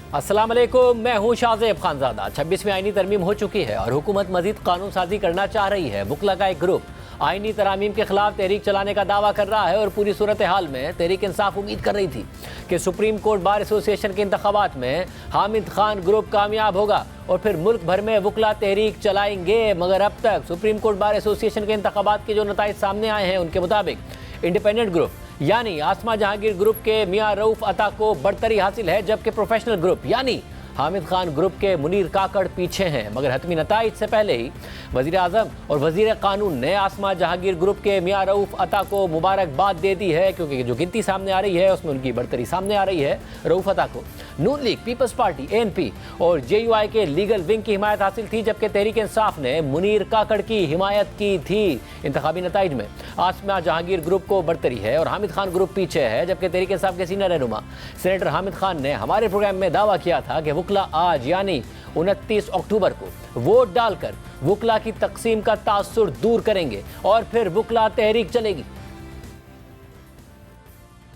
अस्सलाम वालेकुम, मैं हूं शाहजेब खानजादा। 26वीं आईनी तरमीम हो चुकी है और हुकूमत मजीद कानून साजी करना चाह रही है। वुकला का एक ग्रुप आईनी तरामीम के खिलाफ तहरीक चलाने का दावा कर रहा है और पूरी सूरत हाल में तहरीक इंसाफ उम्मीद कर रही थी कि सुप्रीम कोर्ट बार एसोसिएशन के इंतखाबात में हामिद खान ग्रुप कामयाब होगा और फिर मुल्क भर में वुकला तहरीक चलाएंगे। मगर अब तक सुप्रीम कोर्ट बार एसोसिएशन के इंतखाबात के जो नताइज सामने आए हैं उनके मुताबिक इंडिपेंडेंट ग्रुप यानी आसमा जहांगीर ग्रुप के मियां रऊफ अता को बढ़तरी हासिल है, जबकि प्रोफेशनल ग्रुप यानी हामिद खान ग्रुप के मुनीर काकड़ पीछे हैं। मगर हतमी नताइज से पहले ही वजीर आजम और वजीर कानून ने आसमा जहांगीर ग्रुप के मियां रऊफ अता को मुबारकबाद दे दी है, क्योंकि जो गिनती सामने आ रही है उसमें उनकी बढ़तरी सामने आ रही है। रऊफ अता को नून लीग, पीपल्स पार्टी, ANP और JUI के लीगल विंग की हिमायत हासिल थी, जबकि तहरीक इंसाफ ने मुनीर काकड़ की हिमायत की थी। इंतखाबी नताइज में आसमा जहांगीर ग्रुप को बढ़तरी है और हामिद खान ग्रुप पीछे है, जबकि तहरीक इंसाफ के सीनियर रहनुमा सेनेटर हामिद खान ने हमारे प्रोग्राम में दावा किया था कि वुकला आज यानी 29 अक्टूबर को वोट डालकर वुकला की तकसीम का तासुर दूर करेंगे और फिर वुकला तहरीक चलेगी।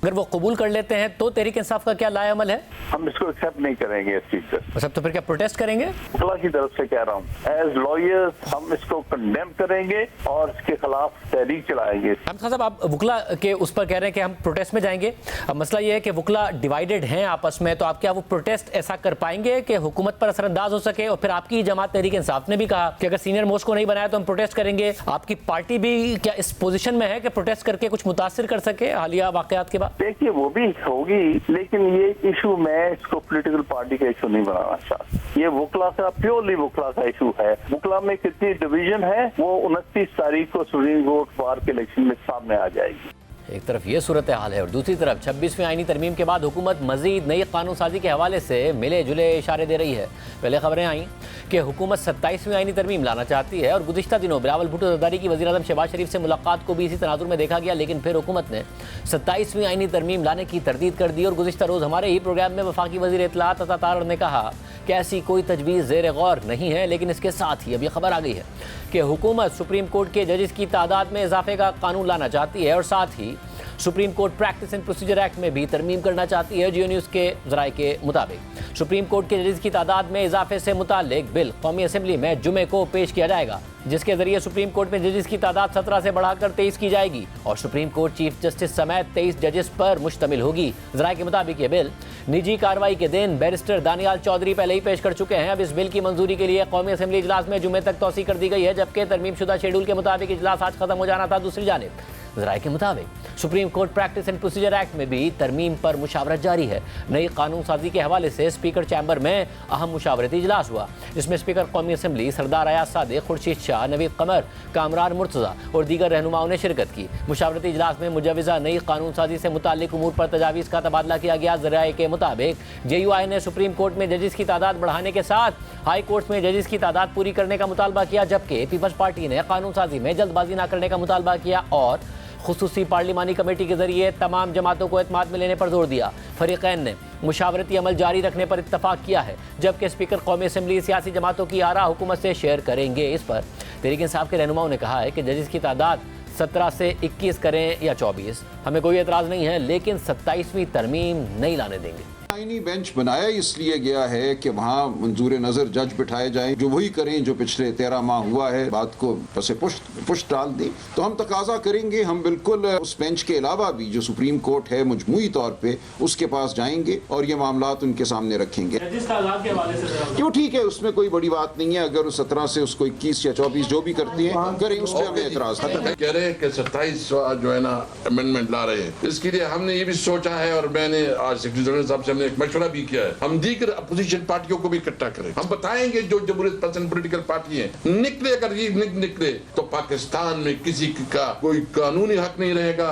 अगर वो कबूल कर लेते हैं तो तहरीक इंसाफ का क्या लाएअमल है? हम इसको एक्सेप्ट नहीं करेंगे इस चीज से। सब तो फिर क्या प्रोटेस्ट करेंगे? वुकला की तरफ से कह रहा हूँ, एज लॉयर्स हम इसको कंडेम करेंगे और इसके खिलाफ तहरीक चलाएंगे। हम साहब, आप वुकला के उस पर कह रहे हैं कि हम प्रोटेस्ट में जाएंगे। अब मसला ये है कि वुकला डिवाइडेड हैं आपस में, तो आप क्या वो प्रोटेस्ट ऐसा कर पाएंगे कि हुकूमत पर असरअंदाज हो सके? और फिर आपकी जमात तहरीक इंसाफ ने भी कहा कि अगर सीनियर मोस्ट को नहीं बनाया तो हम प्रोटेस्ट करेंगे। आपकी पार्टी भी क्या इस पोजीशन में है कि प्रोटेस्ट करके कुछ मुतासिर कर सके हालिया वाकयात के बाद? देखिए, वो भी होगी, लेकिन ये इशू मैं इसको पॉलिटिकल पार्टी का इशू नहीं बनाना चाहता। ये वुकला का प्योरली वुकला का इशू है। वुकला में कितनी डिवीजन है वो 29 तारीख को सुप्रीम कोर्ट बार के इलेक्शन में सामने आ जाएगी। एक तरफ ये सूरत हाल है और दूसरी तरफ 26वीं आईनी तरमीम के बाद हुकूमत मजीद नई कानून साजी के हवाले से मिले जुले इशारे दे रही है। पहले खबरें आई कि हुकूमत 27वीं आईनी तरमीम लाना चाहती है और गुज़िश्ता दिनों बिलावल भुट्टो ज़रदारी की वज़ीर आज़म शहबाज शरीफ से मुलाकात को भी इसी तनाजुर में देखा गया, लेकिन फिर हुकूमत ने 27वीं आईनी तरमीम लाने की तरदीद कर दी। और गुज़िश्ता रोज़ हमारे ही प्रोग्राम में वफाकी वज़ीर इत्तलाआत अता तारड़ ने कहा कि ऐसी कोई तजवीज़ ज़ेर गौर नहीं है, लेकिन इसके साथ ही अब यह खबर आ गई है कि हुकूमत सुप्रीम कोर्ट के जजेस की तादाद में इजाफे का कानून लाना चाहती है और साथ ही supreme court practice and procedure act में भी तरमीम करना चाहती है। जियो न्यूज़ के ज़राए के मुताबिक सुप्रीम कोर्ट के जजेस की तादाद में इजाफे से मुताल्लिक बिल कौमी असेंबली में जुमे को पेश किया जाएगा, जिसके जरिए सुप्रीम कोर्ट में जजेस की तादाद 17 से बढ़ाकर 23 की जाएगी और सुप्रीम कोर्ट चीफ जस्टिस समेत 23 जजेस पर मुश्तमिल होगी। ज़राए के मुताबिक ये बिल निजी कार्रवाई के दिन बैरिस्टर दानियाल चौधरी पहले ही पेश कर चुके हैं। अब इस बिल की मंजूरी के लिए कौमी असेंबली इजलास में जुमे तक तौसी कर दी गई है, जबकि तरमीम शुदा शेड्यूल के मुताबिक इजलास आज खत्म हो जाना था। दूसरी जानिब ज़राए के मुताबिक supreme court practice and procedure act में भी तरमीम पर मुशावरत जारी है। नई कानून साजी के हवाले से स्पीकर चैम्बर में अहम मुशावरती इजलास हुआ, जिसमें स्पीकर कौमी असेंबली सरदार अयाज सादिक, खुर्शीद शाह, नवीद कमर, कामरान मुर्तज़ा और दीगर रहनुमाओं ने शिरकत की। मुशावरती इजलास में मुजवज़ा नई कानून साजी से मुताल्लिक उमूर पर तजावीज़ का तबादला किया गया। ज़राए के मुताबिक JUI ने सुप्रीम कोर्ट में जजेस की तादाद बढ़ाने के साथ हाई कोर्ट में जजेस की तादाद पूरी करने का मुतालबा किया, जबकि पीपल्स पार्टी ने कानून साजी में जल्दबाजी न करने का मुतालबा किया और खुसूसी पार्लिमानी कमेटी के जरिए तमाम जमातों को एतमाद में लेने पर जोर दिया। फरीकैन ने मुशावरती अमल जारी रखने पर इत्तफाक किया है, जबकि स्पीकर कौमी असेंबली सियासी जमातों की आरा हुकूमत से शेयर करेंगे। इस पर तहरीक इंसाफ के रहनुमाओं ने कहा है कि जजेस की तादाद 17 से 21 करें या 24, हमें कोई एतराज़ नहीं है, लेकिन 27वीं तरमीम नहीं लाने देंगे। आईनी बेंच बनाया इसलिए गया है कि वहाँ मंजूर नज़र जज बिठाए जाएं, जो वही करें जो पिछले 13 माह हुआ है, बात को पसे पुष्ट डाल दी। तो हम तकाजा करेंगे, हम बिल्कुल उस बेंच के अलावा भी जो सुप्रीम कोर्ट है मजमूई तौर पे उसके पास जाएंगे और ये मामलात उनके सामने रखेंगे। क्यों, ठीक है, उसमें कोई बड़ी बात नहीं है। अगर 17 से उसको 21 या 24 जो भी करती है करें, उस पर हमें एतराज है। कह रहे हैं कि 27 जो है ना अमेंडमेंट ला रहे हैं, इसके लिए हमने ये भी सोचा है और मैंने आज सेक्रेटरी जनरल साहब से एक मशवरा भी किया है, हम दीगर अपोजिशन पार्टियों को भी इकट्ठा करें। हम बताएंगे जो जमहूरियत पसंद पॉलिटिकल पार्टी है निकले, अगर ये निकले तो पाकिस्तान में किसी का कोई कानूनी हक नहीं रहेगा,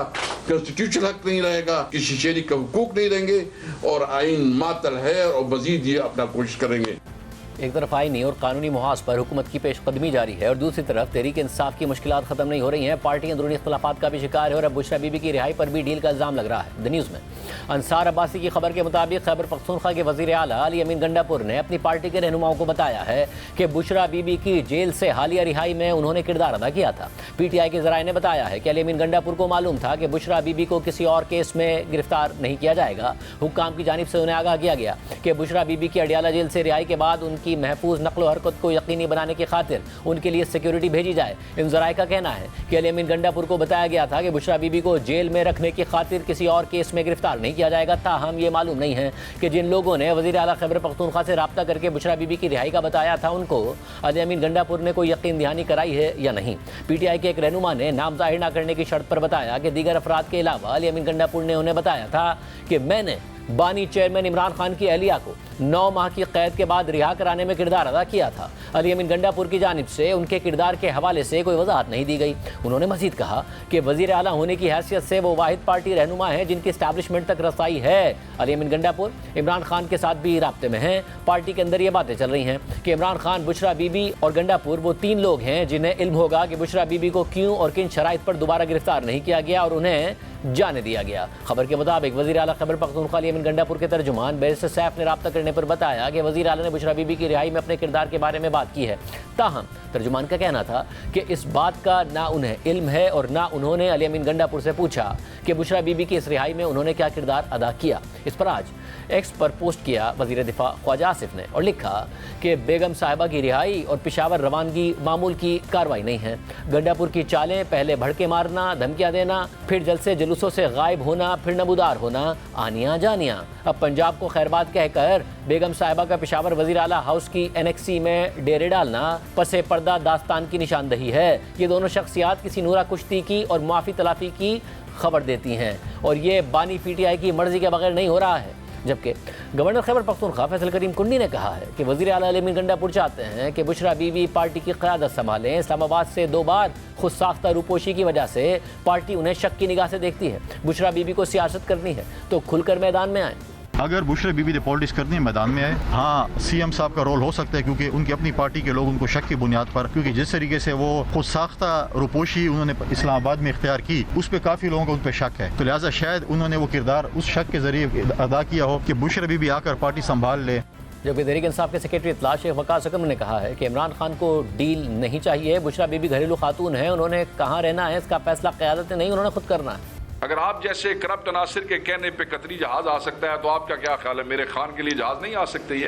कॉन्स्टिट्यूशनल हक नहीं रहेगा, किसी शहरी का हुकूक नहीं रहेंगे और आइन मातल है और मजीद ये अपना कोशिश करेंगे। एक तरफ आईनी और कानूनी मुहाज पर हुकूमत की पेशकदमी जारी है और दूसरी तरफ तहरीक इंसाफ की मुश्किलात खत्म नहीं हो रही हैं। पार्टी अंदरूनी इख्तलाफात का भी शिकार है और अब बुशरा बीबी की रिहाई पर भी डील का इल्जाम लग रहा है। द न्यूज़ में अंसार अब्बासी की खबर के मुताबिक खैबर पख्तूनख्वा के वज़ीर आला अली अमीन गंडापुर ने अपनी पार्टी के रहनुमाओं को बताया है कि बुशरा बीबी की जेल से हालिया रिहाई में उन्होंने किरदार अदा किया था। PTI के ज़राए ने बताया है कि अली अमीन गंडापुर को मालूम था कि बुशरा बीबी को किसी और केस में गिरफ्तार नहीं किया जाएगा। हुक्काम की जानिब से उन्हें आगाह किया गया कि बुशरा बीबी की अडियाला जेल से रिहाई के बाद उनकी महफूज नकलो हरकत को यकीनी बनाने की खातिर उनके लिए सिक्योरिटी भेजी जाए। इन ज़राए का कहना है कि अली अमीन गंडापुर को बताया गया था कि बुशरा बीबी को जेल में रखने की खातिर किसी और केस में गिरफ्तार नहीं किया जाएगा। ताहम ये मालूम नहीं है कि जिन लोगों ने वज़ीर आला खैबर पख्तूनख्वा से रब्ता करके बुशरा बीबी की रिहाई का बताया था उनको अली अमीन गंडापुर ने कोई यकीन दहानी कराई है या नहीं। PTI के एक रहनुमा ने नाम जाहिर न करने की शर्त पर बताया कि दीगर अफराद के अलावा अली अमीन गंडापुर ने उन्हें बताया था कि मैंने बानी चेयरमैन इमरान खान की अहलिया को 9 माह की कैद के बाद रिहा कराने में किरदार अदा किया था। अली अमीन गंडापुर की जानिब से उनके किरदार के हवाले से कोई वजाहत नहीं दी गई। उन्होंने मजीद कहा कि वज़ीर आला होने की हैसियत से वो वाहिद पार्टी रहनुमा है जिनकी इस्टेब्लिशमेंट तक रसाई है। अली अमीन गंडापुर इमरान खान के साथ भी राब्ते में हैं। पार्टी के अंदर ये बातें चल रही हैं कि इमरान खान, बुशरा बीबी और गंडापुर वो 3 लोग हैं जिन्हें इल्म होगा कि बुशरा बीबी को क्यों और किन शराइत पर दोबारा गिरफ्तार नहीं किया गया और उन्हें जाने दिया गया। खबर के मुताबिक वज़ीर आला खैबर पख्तूनख्वा अली अमीन गंडापुर के तर्जुमान बैरिस्टर सैफ ने रब्ता करने पर बताया कि वज़ीर आला ने बुशरा बीबी की रिहाई में अपने किरदार के बारे में बात की है। ताहम तर्जुमान का कहना था कि इस बात का ना उन्हें इल्म है और ना उन्होंने अली अमीन गंडापुर से पूछा कि बुशरा बीबी की इस रिहाई में उन्होंने क्या किरदार अदा किया। इस पर आज एक्स पर पोस्ट किया वज़ीर दिफा ख्वाजा आसिफ ने और लिखा कि बेगम साहिबा की रिहाई और पेशावर रवानगी मामूल की कार्रवाई नहीं है। गंडापुर की चालें पहले भड़के मारना, धमकियां देना, फिर जलसे जुलूसों से गायब होना, फिर नमूदार होना, आनियाँ जानियाँ। अब पंजाब को खैरबाद कहकर बेगम साहिबा का पेशावर वज़ीर आला हाउस की NXC में डेरे डालना पसे पर्दा दास्तान की निशानदही है। ये दोनों शख्सियात किसी नूरा कुश्ती की और माफ़ी तलाफ़ी की खबर देती हैं और ये बानी PTI की मर्ज़ी के बगैर नहीं हो रहा है। जबकि गवर्नर खैबर पख्तूनख्वा फैसल करीम कुंडी ने कहा है कि वज़ीर आला अली अमीन गंडापुर चाहते हैं कि बुशरा बीबी पार्टी की क़यादत संभालें। इस्लामाबाद से 2 बार खुद साख्ता रूपोशी की वजह से पार्टी उन्हें शक की निगाह से देखती है। बुशरा बीबी को सियासत करनी है तो खुलकर मैदान में आए। अगर बुशरा बीबी ने पॉलिटिक्स करनी है मैदान में आए। हाँ, CM साहब का रोल हो सकता है क्योंकि उनकी अपनी पार्टी के लोग उनको शक की बुनियाद पर, क्योंकि जिस तरीके से वो खुद साख्ता रुपोशी उन्होंने इस्लामाबाद में इख्तियार की उस पर काफ़ी लोगों का उन पर शक है। तो लिहाजा शायद उन्होंने वो किरदार उस शक के जरिए अदा किया हो कि बुशरा बीबी आकर पार्टी संभाल ले। जबकि तहरीक इंसाफ के सेक्रेटरी इत्तला शेख वक़ार सकम ने कहा है कि इमरान खान को डील नहीं चाहिए। बुशरा बीबी घरेलू खातून है, उन्होंने कहाँ रहना है इसका फैसला क़यादत ने नहीं, उन्होंने खुद करना है। अगर आप जैसे करप्ट अनासिर के कहने पे कतरी जहाज आ सकता है तो आपका क्या ख्याल है मेरे खान के लिए जहाज नहीं आ सकते?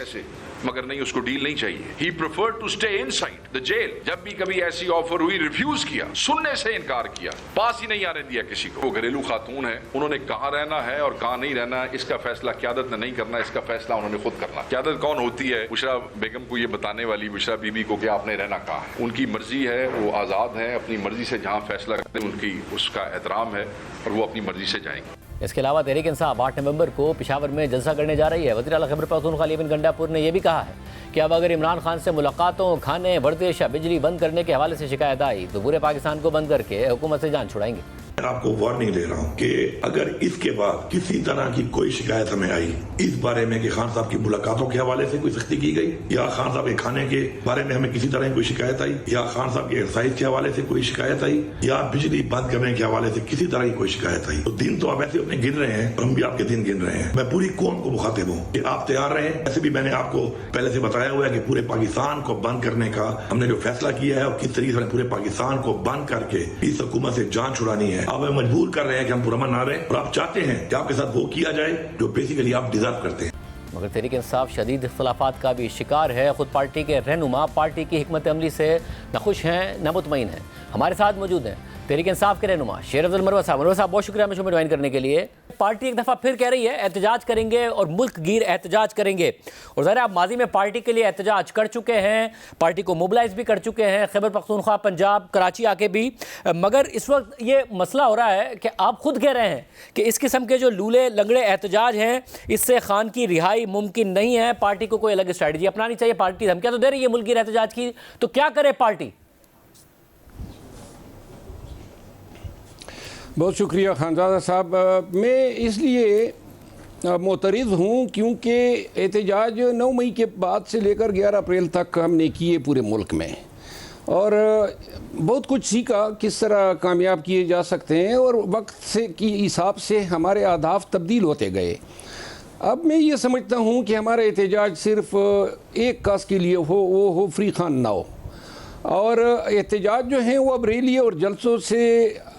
ऐसे मगर नहीं, उसको डील नहीं चाहिए। He preferred to stay inside the jail. जब भी कभी ऐसी ऑफर हुई रिफ्यूज किया, सुनने से इनकार किया, पास ही नहीं आने दिया किसी को। वो घरेलू खातून है, उन्होंने कहाँ रहना है और कहाँ नहीं रहना है इसका फैसला क़यादत ने नहीं करना, इसका फैसला उन्होंने खुद करना। क़यादत कौन होती है? बुशरा बेगम को ये बताने वाली, बुशरा बीबी को कि आपने रहना कहाँ है। उनकी मर्जी है, वो आज़ाद है, अपनी मर्जी से जहाँ फैसला करते उनकी उसका एहतराम है और वो अपनी मर्जी से जाएंगे। इसके अलावा तहरीक इंसाफ 8 नवंबर को पेशावर में जलसा करने जा रही है। वज़ीर आला खैबर पख्तूनख्वा अली अमीन गंडापुर ने यह भी कहा है कि अब अगर इमरान खान से मुलाकातों, खाने, वर्जिश या बिजली बंद करने के हवाले से शिकायत आई तो पूरे पाकिस्तान को बंद करके हुकूमत से जान छुड़ाएंगे। आपको वार्निंग दे रहा हूं कि अगर इसके बाद किसी तरह की कोई शिकायत हमें आई इस बारे में कि खान साहब की मुलाकातों के हवाले से कोई सख्ती की गई या खान साहब के खाने के बारे में हमें किसी तरह की कोई शिकायत आई या खान साहब के एक्सरसाइज के हवाले से कोई शिकायत आई या बिजली बंद करने के हवाले से किसी तरह की कोई शिकायत आई तो दिन तो आप ऐसे अपने गिन रहे हैं और हम भी आपके दिन गिन रहे हैं। मैं पूरी कौम को मुखातिब हूँ कि आप तैयार रहें। ऐसे भी मैंने आपको पहले से बताया हुआ है कि पूरे पाकिस्तान को बंद करने का हमने जो फैसला किया है और किस तरीके से पूरे पाकिस्तान को बंद करके इस हुकूमत से जान छुड़ानी है। अब हमें मजबूर कर रहे हैं कि हम पुरअमन ना रहें और आप चाहते हैं कि आपके साथ वो किया जाए जो बेसिकली आप डिजर्व करते हैं। मगर तहरीक इंसाफ शदीद इख्तलाफात का भी शिकार है। खुद पार्टी के रहनुमा पार्टी की हिकमत अमली से न खुश हैं न मुतमईन हैं। हमारे साथ मौजूद हैं तहरीक इंसाफ के रहनुमा शेर अफजल मरवा साहब। मरवा साहब बहुत शुक्रिया हमें शो में ज्वाइन करने के लिए। पार्टी एक दफ़ा फिर कह रही है एहतजाज करेंगे और मुल्क गिर एहतजाज करेंगे और ज़ाहिर आप माजी में पार्टी के लिए एहतजाज कर चुके हैं, पार्टी को मोबिलाइज भी कर चुके हैं, खैबर पख्तूनख्वा, पंजाब, कराची आके भी। मगर इस वक्त ये मसला हो रहा है कि आप खुद कह रहे हैं कि इस किस्म के जो लूले लंगड़े एहतजाज हैं इससे खान की रिहाई मुमकिन नहीं है। पार्टी को कोई अलग स्ट्रैटेजी अपनानी चाहिए। पार्टी धमकियाँ तो दे रही है मुल्क गिर एहतजाज की, तो क्या करे पार्टी? बहुत शुक्रिया खानज़ादा साहब। मैं इसलिए मोतरज़ हूँ, क्योंकि एहतजाज 9 मई के बाद से लेकर 11 अप्रैल तक हमने किए पूरे मुल्क में, और बहुत कुछ सीखा किस तरह कामयाब किए जा सकते हैं, और वक्त से की हिसाब से हमारे अहदाफ तब्दील होते गए। अब मैं ये समझता हूँ कि हमारा एहतजाज सिर्फ एक काज के लिए हो, वो हो फ्री खान ना हो, और एहतजाज जो हैं वो अब रैली और जलसों से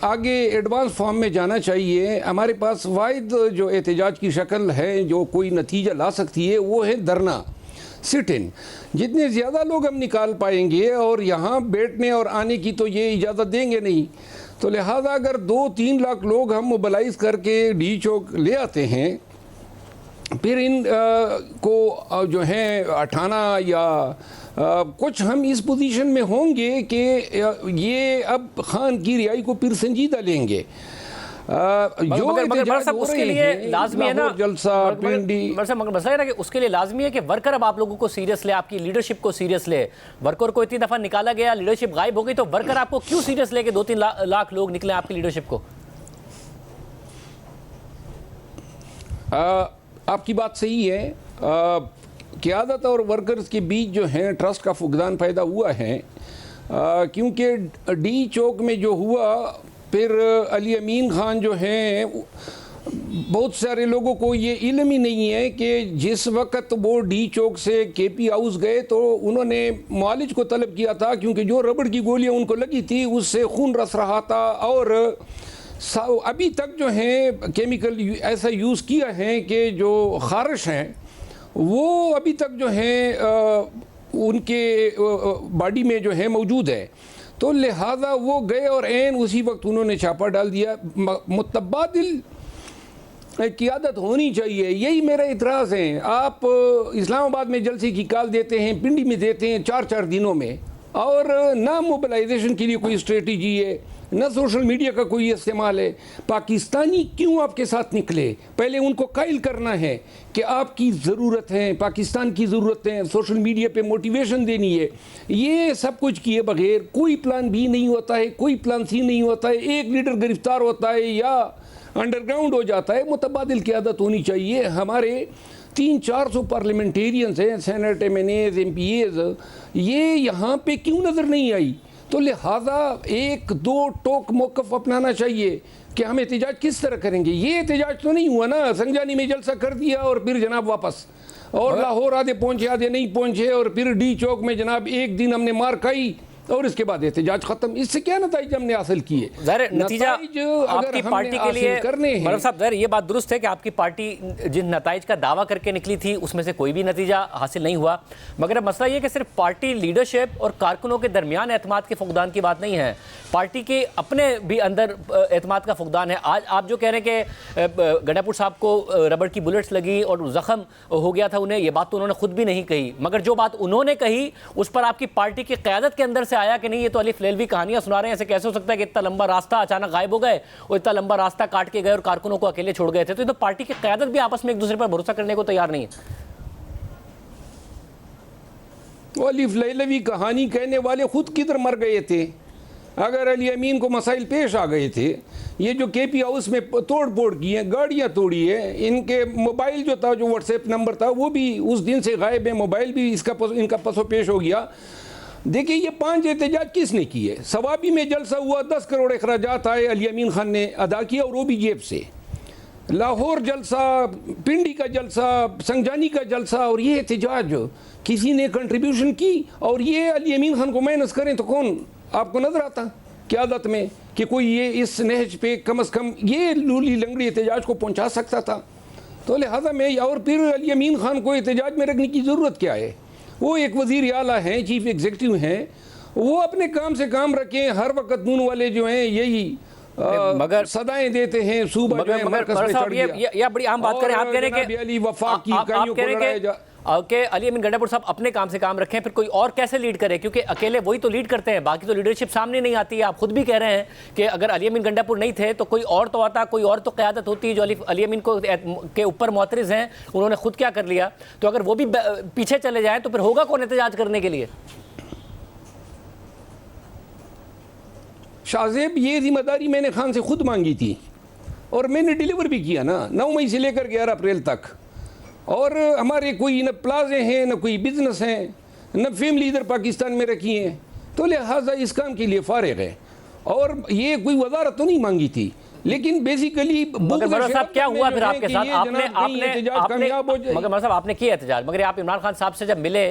आगे एडवांस फॉर्म में जाना चाहिए। हमारे पास वाहिद जो एहतजाज की शक्ल है जो कोई नतीजा ला सकती है वो है धरना, सिट इन। जितने ज़्यादा लोग हम निकाल पाएंगे, और यहाँ बैठने और आने की तो ये इजाज़त देंगे नहीं, तो लिहाजा अगर 2-3 लाख लोग हम मोबलाइज़ करके डी चौक ले आते हैं, फिर इन को जो है हटाना या कुछ हम इस पोजीशन में होंगे कि ये अब खान की रिहाई को फिर संजीदा लेंगे। मगर सब उसके लिए लाजमी है ना जलसा पिंडी, मगर मसला है ना कि उसके लिए लाजमी है कि वर्कर अब आप लोगों को सीरियस ले, आपकी लीडरशिप को सीरियस ले। वर्कर को इतनी दफ़ा निकाला गया, लीडरशिप गायब हो गई, तो वर्कर आपको क्यों सीरियस ले कि 2-3 लाख लोग निकले आपकी लीडरशिप को? आपकी बात सही है। क़यादत और वर्कर्स के बीच जो है ट्रस्ट का फुकदान पैदा हुआ है, क्योंकि डी चौक में जो हुआ, फिर अली अमीन खान जो हैं, बहुत सारे लोगों को ये इल्म ही नहीं है कि जिस वक्त वो डी चौक से केपी हाउस गए तो उन्होंने मुआलिज को तलब किया था, क्योंकि जो रबड़ की गोलियां उनको लगी थी उससे खून रस रहा था, और अभी तक जो है केमिकल ऐसा यूज़ किया है कि जो खारिश हैं वो अभी तक जो है उनके बॉडी में जो है मौजूद है। तो लिहाजा वो गए और ऐन उसी वक्त उन्होंने छापा डाल दिया। मुतबादिल क़यादत होनी चाहिए, यही मेरा इतराज़ है। आप इस्लामाबाद में जलसे की कॉल देते हैं, पिंडी में देते हैं 4-4 दिनों में, और ना मोबिलाइजेशन के लिए कोई स्ट्रेटजी है, न सोशल मीडिया का कोई इस्तेमाल है। पाकिस्तानी क्यों आपके साथ निकले? पहले उनको कायल करना है कि आपकी ज़रूरत है, पाकिस्तान की ज़रूरत है, सोशल मीडिया पे मोटिवेशन देनी है। ये सब कुछ किए बगैर कोई प्लान बी नहीं होता है, कोई प्लान सी नहीं होता है। एक लीडर गिरफ्तार होता है या अंडरग्राउंड हो जाता है। मुतबादिल क़यादत होनी चाहिए। हमारे 300-400 पार्लियामेंटेरियंस हैं, सेनेट, MNAs, MPAs, ये यहाँ पे क्यों नज़र नहीं आई? तो लिहाजा 1-2 टोक मौक़िफ़ अपनाना चाहिए कि हम एहतजाज किस तरह करेंगे। ये एहतजाज तो नहीं हुआ ना, संजानी में जलसा कर दिया और फिर जनाब वापस, और लाहौर आधे पहुँचे आधे नहीं पहुँचे, और फिर डी चौक में जनाब एक दिन हमने मार खाई और इसके बाद एहतजाज खत्म। इससे क्या नतीजा हमने हासिल किए? नतीजा आपकी पार्टी के लिए करने हैं। साहब ज़ाहिर ये बात दुरुस्त है कि आपकी पार्टी जिन नताइज का दावा करके निकली थी उसमें से कोई भी नतीजा हासिल नहीं हुआ, मगर अब मसला ये कि सिर्फ पार्टी लीडरशिप और कारकुनों के दरमियान एतमाद के फुकदान की बात नहीं है, पार्टी के अपने भी अंदर एतमाद का फुकदान है। आज आप जो कह रहे हैं कि गंडापुर साहब को रबड़ की बुलेट्स लगी और ज़ख्म हो गया था उन्हें, ये बात तो उन्होंने खुद भी नहीं कही, मगर जो बात उन्होंने कही उस पर आपकी पार्टी की क़यादत के अंदर से आया कि नहीं ये तो अलिफ लेलवी कहानियां सुना रहे हैं, ऐसे कैसे हो सकता है कि इतना लंबा रास्ता अचानक गायब हो गए और इतना लंबा रास्ता काट के गए और कारकुनों को अकेले छोड़ गए थे। तो पार्टी की क़यादत भी आपस में एक दूसरे पर भरोसा करने को तैयार नहीं है। वो अलिफ लेलवी कहानी कहने वाले खुद किधर मर गए थे? अगर अली अमीन को मसाइल पेश आ गए थे, ये जो केपी हाउस में तोड़ फोड़ की है, गाड़ियाँ तोड़ी है, इनके मोबाइल जो था, जो व्हाट्सएप नंबर था वो भी उस दिन से गायब है, मोबाइल भी इनका पसो पेश हो गया। देखिए ये 5 एहतजाज किसने किए? सवाबी में जलसा हुआ, 10 करोड़ अखराजात आए, अली अमीन खान ने अदा किया और वो भी जेब से। लाहौर जलसा, पिंडी का जलसा, संजानी का जलसा, और ये एहतजाज किसी ने कंट्रीब्यूशन की, और ये अली अमीन खान को माइनस करें तो कौन आपको नजर आता क़यादत में कि कोई ये इस नहज पे कम से कम ये लूली लंगड़ी एहतजाज को पहुंचा सकता था? तो लिहाजा मैं, और फिर अली अमीन खान को एहतजाज में रखने की ज़रूरत क्या है? वो एक वज़ीर आला हैं, चीफ एग्जीक्यूटिव हैं, वो अपने काम से काम रखें। हर वक्त नून वाले जो हैं यही मगर सदाएं देते हैं, सूबा जो है मरकज़ में चढ़ गया। ये बड़ी आम बात करें, आप कह रहे हैं कि वफाक की इकाइयों को लड़ाया जा कि अली अमीन गंडापुर साहब अपने काम से काम रखें, फिर कोई और कैसे लीड करे? क्योंकि अकेले वही तो लीड करते हैं, बाकी तो लीडरशिप सामने नहीं आती है। आप खुद भी कह रहे हैं कि अगर अली अमीन गंडापुर नहीं थे तो कोई और तो आता, कोई और तो क़यादत होती। जो अली अमीन को के ऊपर मोतरज़ हैं उन्होंने खुद क्या कर लिया? तो अगर वो भी पीछे चले जाएं तो फिर होगा कौन एहतजाज करने के लिए? शाहजेब, ये जिम्मेदारी मैंने खान से खुद मांगी थी। और मैंने डिलीवर भी किया ना 9 मई से लेकर 11 अप्रैल तक। और हमारे कोई न प्लाजे हैं, न कोई बिजनेस हैं, न फैमिली इधर पाकिस्तान में रखी हैं, तो लिहाजा इस काम के लिए फारिग है। और ये कोई वजारत तो नहीं मांगी थी, लेकिन बेसिकली मगर साहब क्या हुआ फिर आपके साथ? मगर साहब आपने किया एहतजाज, मगर आप इमरान खान साहब से जब मिले,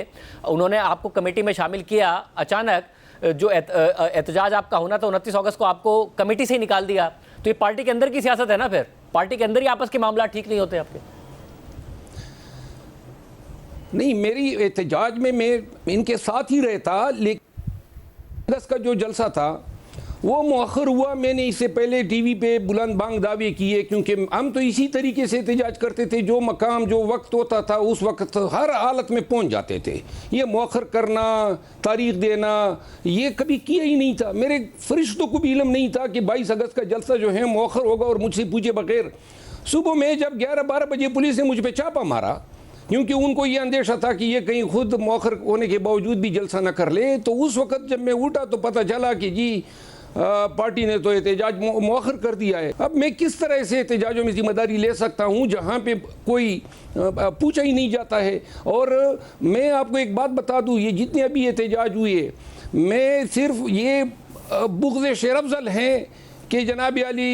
उन्होंने आपको कमेटी में शामिल किया, अचानक जो एहतजाज आपका होना था 29 अगस्त को, आपको कमेटी से ही निकाल दिया। तो ये पार्टी के अंदर की सियासत है ना, फिर पार्टी के अंदर ही आपस के मामला ठीक नहीं होते आपके? नहीं, मेरी एहतजाज में मैं इनके साथ ही रहता, लेकिन का जो जलसा था वो मुअख्खर हुआ। मैंने इससे पहले टीवी पे बुलंद बांग दावे किए, क्योंकि हम तो इसी तरीके से एहतजाज करते थे, जो मकाम जो वक्त होता था उस वक्त हर हालत में पहुंच जाते थे। ये मुअख्खर करना, तारीख देना, ये कभी किया ही नहीं था। मेरे फरिश्तों को भी इल्म नहीं था कि 22 अगस्त का जलसा जो है मुअख्खर होगा, और मुझसे पूछे बगैर सुबह में जब 11-12 बजे पुलिस ने मुझ पर छापा मारा, क्योंकि उनको ये अंदेशा था कि ये कहीं खुद मुअख्खर होने के बावजूद भी जलसा न कर ले। तो उस वक्त जब मैं उठा तो पता चला कि जी पार्टी ने तो एहतजाज मुअख्खर कर दिया है। अब मैं किस तरह से एहतजाजों में जिम्मेदारी ले सकता हूँ जहाँ पे कोई पूछा ही नहीं जाता है। और मैं आपको एक बात बता दूँ, ये जितने अभी एहतजाज हुए, मैं सिर्फ ये बुग़्ज़ शेर अफ़ज़ल हैं कि जनाब अली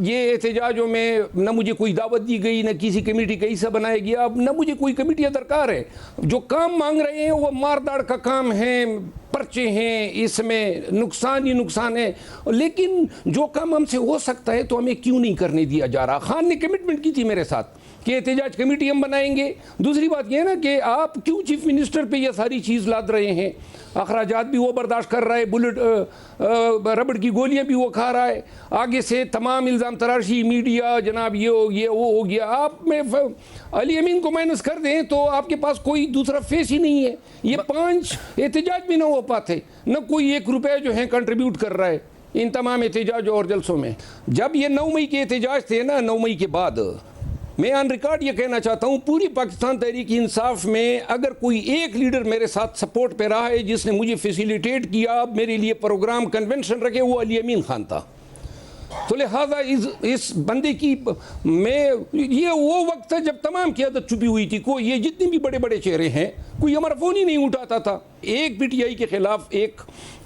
ये एहतजाजों में न मुझे कोई दावत दी गई, न किसी कमेटी का हिस्सा बनाया गया, अब न मुझे कोई कमेटियाँ दरकार है। जो काम मांग रहे हैं वो मारदाड़ का काम है, पर्चे हैं, इसमें नुकसान ही नुकसान है। लेकिन जो काम हमसे हो सकता है तो हमें क्यों नहीं करने दिया जा रहा? खान ने कमिटमेंट की थी मेरे साथ कि एहतजाज कमेटी हम बनाएंगे। दूसरी बात यह है ना कि आप क्यों चीफ मिनिस्टर पे ये सारी चीज़ लाद रहे हैं? अखराजात भी वो बर्दाश्त कर रहा है, बुलेट रबड़ की गोलियां भी वो खा रहा है, आगे से तमाम इल्ज़ाम तराशी, मीडिया, जनाब ये वो हो गया। आप में अली अमीन को माइनस कर दें तो आपके पास कोई दूसरा फेस ही नहीं है। ये 5 एहतजाज भी ना हो पाते, न कोई 1 रुपया जो है कंट्रीब्यूट कर रहा है इन तमाम एहतजाज और जलसों में। जब ये 9 मई के एहतजाज थे ना, 9 मई के बाद मैं ऑन रिकॉर्ड ये कहना चाहता हूँ, पूरी पाकिस्तान तहरीक इंसाफ में अगर कोई एक लीडर मेरे साथ सपोर्ट पे रहा है, जिसने मुझे फैसिलिटेट किया, मेरे लिए प्रोग्राम कन्वेंशन रखे, वो अली अमीन खान था। तो लिहाजा इस बंदे की ये वो वक्त था जब तमाम क़यादत छुपी हुई थी। कोई ये जितने भी बड़े बड़े चेहरे हैं, कोई हमारा फ़ोन ही नहीं उठाता था। एक PTI के ख़िलाफ़ एक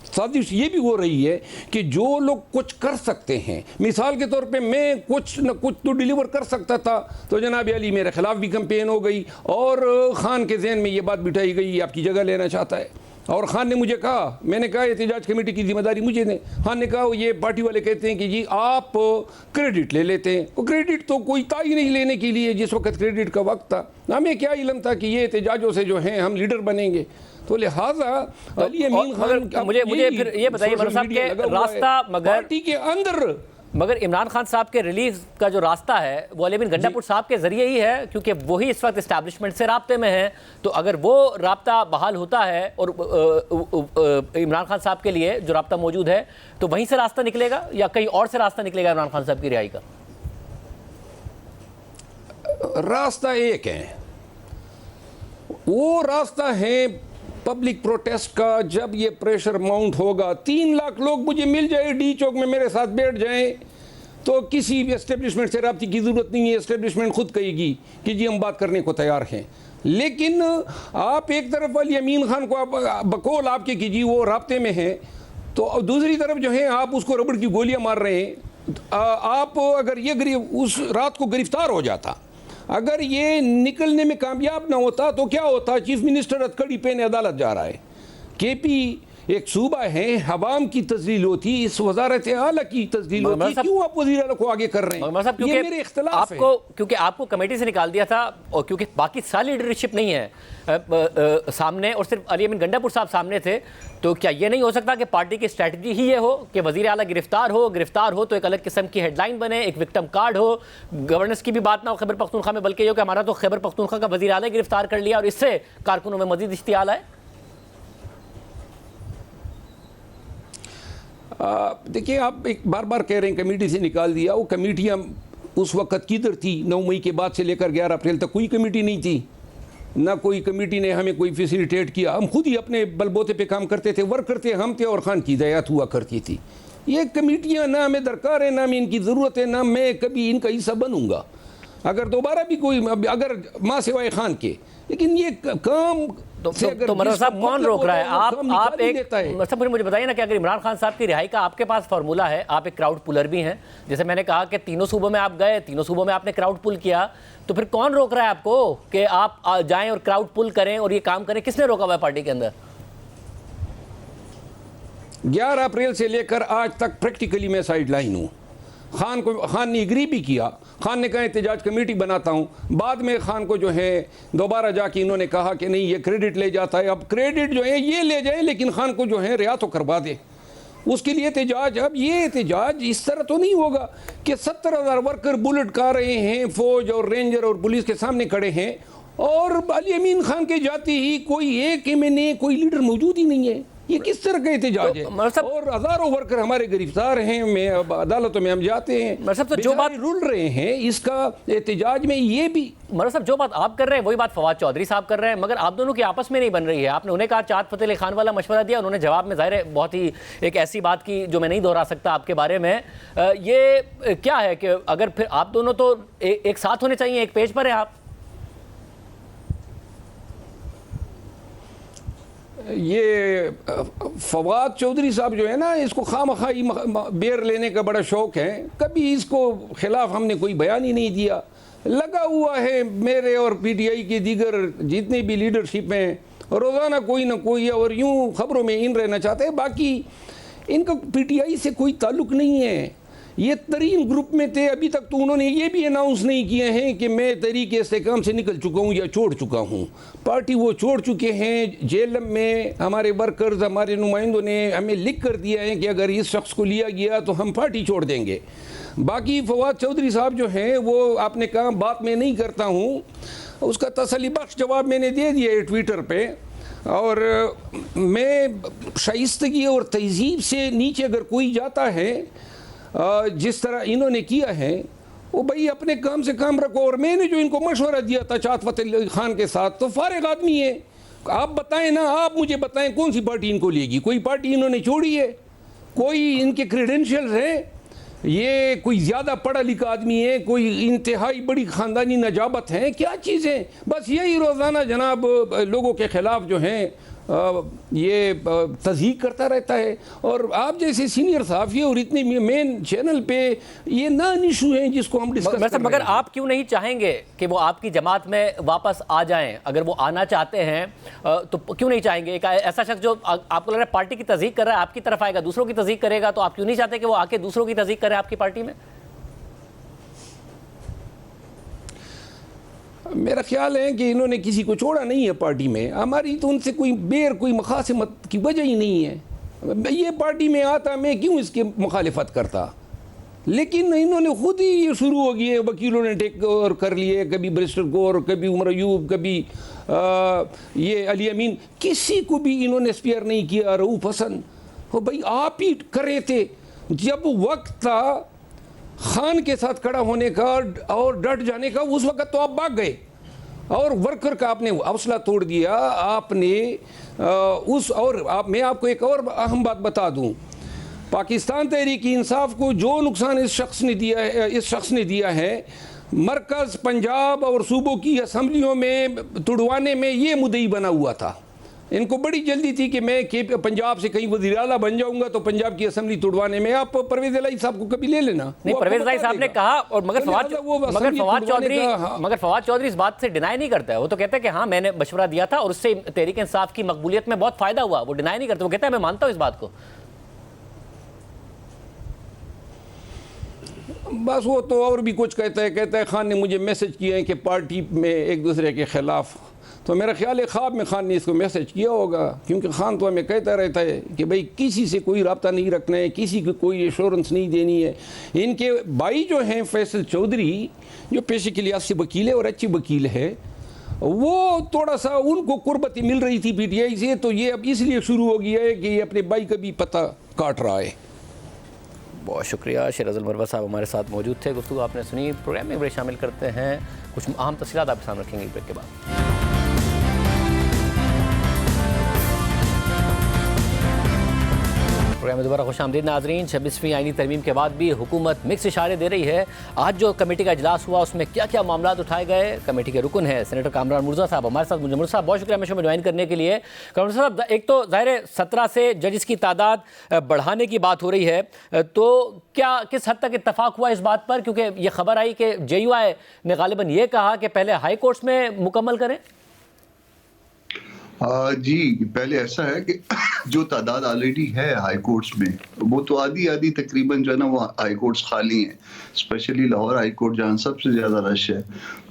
साजिश ये भी हो रही है कि जो लोग कुछ कर सकते हैं, मिसाल के तौर पे मैं कुछ न कुछ तो डिलीवर कर सकता था, तो जनाब अली मेरे ख़िलाफ़ भी कंपेन हो गई और खान के जहन में ये बात बिठाई गई आपकी जगह लेना चाहता है। और खान ने मुझे कहा, मैंने कहा एहतजाज कमेटी की जिम्मेदारी मुझे ने। खान ने कहा ये पार्टी वाले कहते हैं कि जी आप क्रेडिट ले लेते हैं। वो क्रेडिट तो कोई था ही नहीं लेने के लिए जिस वक्त क्रेडिट का वक्त था। हमें क्या इल्म था कि ये एहतजाजों से जो हैं हम लीडर बनेंगे। तो लिहाजा अली अमीन खान, मुझे फिर ये बताइए मगर साहब के रास्ता, मगर पार्टी के अंदर मगर इमरान खान साहब के रिलीज का जो रास्ता है वो अली अमीन गंडापुर साहब के जरिए ही है, क्योंकि वही इस वक्त इस्टेब्लिशमेंट से राब्ते में है। तो अगर वो राब्ता बहाल होता है और इमरान खान साहब के लिए जो राब्ता मौजूद है, तो वहीं से रास्ता निकलेगा या कहीं और से रास्ता निकलेगा इमरान खान साहब की रिहाई का? रास्ता एक है, वो रास्ता है पब्लिक प्रोटेस्ट का। जब ये प्रेशर माउंट होगा, 3 लाख लोग मुझे मिल जाए, डी चौक में मेरे साथ बैठ जाएं, तो किसी भी एस्टेब्लिशमेंट से राब्ते की ज़रूरत नहीं है। एस्टेब्लिशमेंट खुद कहेगी कि जी हम बात करने को तैयार हैं। लेकिन आप एक तरफ अली अमीन खान को बकौल आपके कि जी वो राब्ते में हैं, तो दूसरी तरफ जो है आप उसको रबड़ की गोलियां मार रहे हैं। आप अगर ये उस रात को गिरफ्तार हो जाता, अगर ये निकलने में कामयाब ना होता तो क्या होता? चीफ मिनिस्टर हथकड़ी पहने अदालत जा रहा है। KP एक सूबा है, हवाम की तस्लील होती, इस वजारत आला की तस्लील होती, क्यों आप वज़ीर आला को आगे कर रहे हैं? ये मेरे इख्तिलाफ है। क्योंकि आपको कमेटी से निकाल दिया था और क्योंकि बाकी सारी लीडरशिप नहीं है सामने और सिर्फ अली अमीन गंडापुर साहब सामने थे, तो क्या ये नहीं हो सकता कि पार्टी की स्ट्रैटेजी ही ये हो कि वज़ीर आला गिरफ्तार हो तो एक अलग किस्म की हेडलाइन बने, एक विक्टिम कार्ड हो, गवर्नेंस की भी बात ना हो खैबर पख्तूनख्वा में, बल्कि ये कि हमारा तो खैबर पख्तूनख्वा का वज़ीर आला गिरफ्तार कर लिया और इससे कारकुनों में मजीद इश्तियाल है? देखिए, आप एक बार कह रहे हैं कमेटी से निकाल दिया। वो कमेटियाँ उस वक्त किधर थी? 9 मई के बाद से लेकर 11 अप्रैल तक कोई कमेटी नहीं थी, ना कोई कमेटी ने हमें कोई फैसिलिटेट किया। हम खुद ही अपने बलबोते पे काम करते थे, वर्क करते हम थे और खान की हिदायत हुआ करती थी। ये कमेटियाँ ना हमें दरकार है, ना हमें इनकी ज़रूरत है, ना मैं कभी इनका हिस्सा बनूंगा अगर दोबारा भी कोई, अगर माँ सिवाय खान के। लेकिन ये काम तो मरहब साहब कौन रोक रहा है? आप एक मुझे बताइए ना कि अगर इमरान खान साहब की रिहाई का आपके पास फार्मूला है, आप एक क्राउड पुलर भी हैं, जैसे मैंने कहा कि तीनों सूबों में आप गए, तीनों सूबों में आपने क्राउड पुल किया, तो फिर कौन रोक रहा है आपको कि आप जाएं और क्राउड पुल करें और ये काम करें? किसने रोका हुआ है पार्टी के अंदर? 11 अप्रैल से लेकर आज तक प्रैक्टिकली मैं साइड लाइन हूँ। खान ने एग्री भी किया, खान ने कहा एहतजाज कमेटी बनाता हूँ। बाद में खान को जो है दोबारा जाके इन्होंने कहा कि नहीं ये क्रेडिट ले जाता है। अब क्रेडिट जो है ये ले जाए, लेकिन खान को जो है रिहा तो करवा दे, उसके लिए एहतजाज। अब ये एहतजाज इस तरह तो नहीं होगा कि 70,000 वर्कर बुलेट का रहे हैं, फौज और रेंजर और पुलिस के सामने खड़े हैं, और अली अमीन खान के जाते ही कोई एक MNA कोई लीडर मौजूद ही नहीं है। ये किस तरह का एहतजाज है? और हजारों वर्कर हमारे गिरफ्तार हैं, मैं अब अदालतों में हम जाते हैं, तो जो बात रुल रहे हैं इसका एहतजाज में ये भी। मरहब साहब, जो बात आप कर रहे हैं वही बात फवाद चौधरी साहब कर रहे हैं, मगर आप दोनों की आपस में नहीं बन रही है। आपने उन्हें कहा चाँद फतेह अली खान वाला मशवरा दिया, उन्होंने जवाब में ज़ाहिर है बहुत ही एक ऐसी बात की जो मैं नहीं दोहरा सकता आपके बारे में। ये क्या है कि अगर फिर आप दोनों तो एक साथ होने चाहिए, एक पेज पर है आप। ये फवाद चौधरी साहब जो है ना, इसको खामखाई बेर लेने का बड़ा शौक है। कभी इसको खिलाफ हमने कोई बयान ही नहीं दिया। लगा हुआ है मेरे और PTI के दीगर जितने भी लीडरशिप हैं, रोज़ाना कोई ना कोई, और यूं खबरों में इन रहना चाहते हैं। बाकी इनका PTI से कोई ताल्लुक़ नहीं है। ये तरीन ग्रुप में थे, अभी तक तो उन्होंने ये भी अनाउंस नहीं किए हैं कि मैं तहरीक इस्तेहकाम से निकल चुका हूँ या छोड़ चुका हूँ। पार्टी वो छोड़ चुके हैं। जेल में हमारे वर्कर्स, हमारे नुमाइंदों ने हमें लिख कर दिया है कि अगर इस शख्स को लिया गया तो हम पार्टी छोड़ देंगे। बाकी फवाद चौधरी साहब जो हैं वो आपने कहा बात मैं नहीं करता हूँ, उसका तसल्ली बख्श जवाब मैंने दे दिया है ट्विटर पे। और मैं शाइस्तगी और तहजीब से नीचे अगर कोई जाता है जिस तरह इन्होंने किया है, वो भाई अपने काम से काम रखो। और मैंने जो इनको मशवरा दिया था चाँद फतेह अली खान के साथ, तो फारिग आदमी है। आप बताएं ना, आप मुझे बताएं कौन सी पार्टी इनको लेगी? कोई पार्टी इन्होंने छोड़ी है? कोई इनके क्रेडेंशियल्स हैं? ये कोई ज़्यादा पढ़ा लिखा आदमी है? कोई इंतहाई बड़ी ख़ानदानी नजाबत है? क्या चीज़ें? बस यही रोज़ाना जनाब लोगों के ख़िलाफ़ जो हैं ये तज़हीक करता रहता है। और आप जैसे सीनियर सहाफ़ी और इतने मेन चैनल पे ये नॉन इशू हैं जिसको हम डिस्कस कर रहे हैं। मगर आप क्यों नहीं चाहेंगे कि वो आपकी जमात में वापस आ जाएं? अगर वो आना चाहते हैं तो क्यों नहीं चाहेंगे? एक ऐसा शख्स जो आपको लग रहा है पार्टी की तज़हीक कर रहा है, आपकी तरफ आएगा, दूसरों की तज़हीक करेगा, तो आप क्यों नहीं चाहते कि वो आके दूसरों की तज़हीक करे आपकी पार्टी में? मेरा ख्याल है कि इन्होंने किसी को छोड़ा नहीं है पार्टी में। हमारी तो उनसे कोई मखासिमत की वजह ही नहीं है। ये पार्टी में आता, मैं क्यों इसके मुखालिफत करता? लेकिन इन्होंने खुद ही ये शुरू हो गई है, वकीलों ने टेक ओवर कर लिए, कभी बैरिस्टर गौर, कभी उमर अयूब, कभी ये अली अमीन, किसी को भी इन्होंने स्पेयर नहीं किया। रऊफ हसन, हो भाई आप ही कर रहे थे जब वक्त था खान के साथ खड़ा होने का और डट जाने का, उस वक्त तो आप भाग गए और वर्कर का आपने हौसला तोड़ दिया। आपने मैं आपको एक और अहम बात बता दूं, पाकिस्तान तहरीक इंसाफ को जो नुकसान इस शख्स ने दिया है, मरकज़, पंजाब और सूबों की असम्बलियों में तुड़वाने में ये मुद्दई बना हुआ था। इनको बड़ी जल्दी थी कि मैं पंजाब से कहीं वज़ीर आला बन जाऊंगा तो पंजाब की असेंबली तुड़वाने में। आप परवेज़ इलाही साहब को कभी ले लेना। नहीं, परवेज़ इलाही साहब ने कहा, और मगर फवाद चौधरी इस बात से डिनाई नहीं करता है। वो तो कहता है कि हाँ मैंने मशवरा दिया था और उससे तहरीक इंसाफ की मकबूलियत में बहुत फायदा हुआ। वो डिनाई नहीं करते, वो कहता है मैं मानता हूँ इस बात को। बस वो तो और भी कुछ कहता है खान ने मुझे मैसेज किया है कि पार्टी में एक दूसरे के खिलाफ। तो मेरा ख्याल है ख्वाब में खान ने इसको मैसेज किया होगा, क्योंकि खान तो हमें कहता रहता है कि भाई किसी से कोई रब्ता नहीं रखना है, किसी को कोई एश्योरेंस नहीं देनी है। इनके भाई जो हैं फैसल चौधरी, जो पेशे के लिहाज से वकील है और अच्छी वकील है, वो थोड़ा सा उनको कुर्बती मिल रही थी PTI से, तो ये अब इसलिए शुरू हो गया है कि ये अपने भाई का भी पता काट रहा है। बहुत शुक्रिया। शेरज़ल मरवा साहब हमारे साथ मौजूद थे, गुफ्तगू आपने सुनी। प्रोग्राम में बड़े शामिल करते हैं, कुछ अहम तफसीलात आपके सामने रखेंगे ब्रेक के बाद। प्रोग्राम प्रोग्राम में दोबारा खुशामदीद नाजरीन। 26वीं आईनी तरमीम के बाद भी हुकूमत मिक्स इशारे दे रही है। आज जो कमेटी का इजलास हुआ उसमें क्या क्या मामला उठाए गए, कमेटी के रुकन है सेनेटर कामरान मुर्जा साहब हमारे साथ। मुझे मुर्जा साहब बहुत शुक्रिया शो में ज्वाइन करने के लिए। कामरान साहब, एक तो ज़ाहिर 17 से जजेस की तादाद बढ़ाने की बात हो रही है, तो क्या किस हद तक इत्तफाक हुआ इस बात पर, क्योंकि ये खबर आई कि JUI ने गालिबन ये कहा कि पहले हाई कोर्ट्स में मुकम्मल करें। जी, पहले ऐसा है कि जो तादाद ऑलरेडी है हाई कोर्ट्स में वो तो आधी तकरीबन जो है ना वो हाई कोर्ट्स खाली हैं। स्पेशली लाहौर हाई कोर्ट जहाँ सबसे ज़्यादा रश है,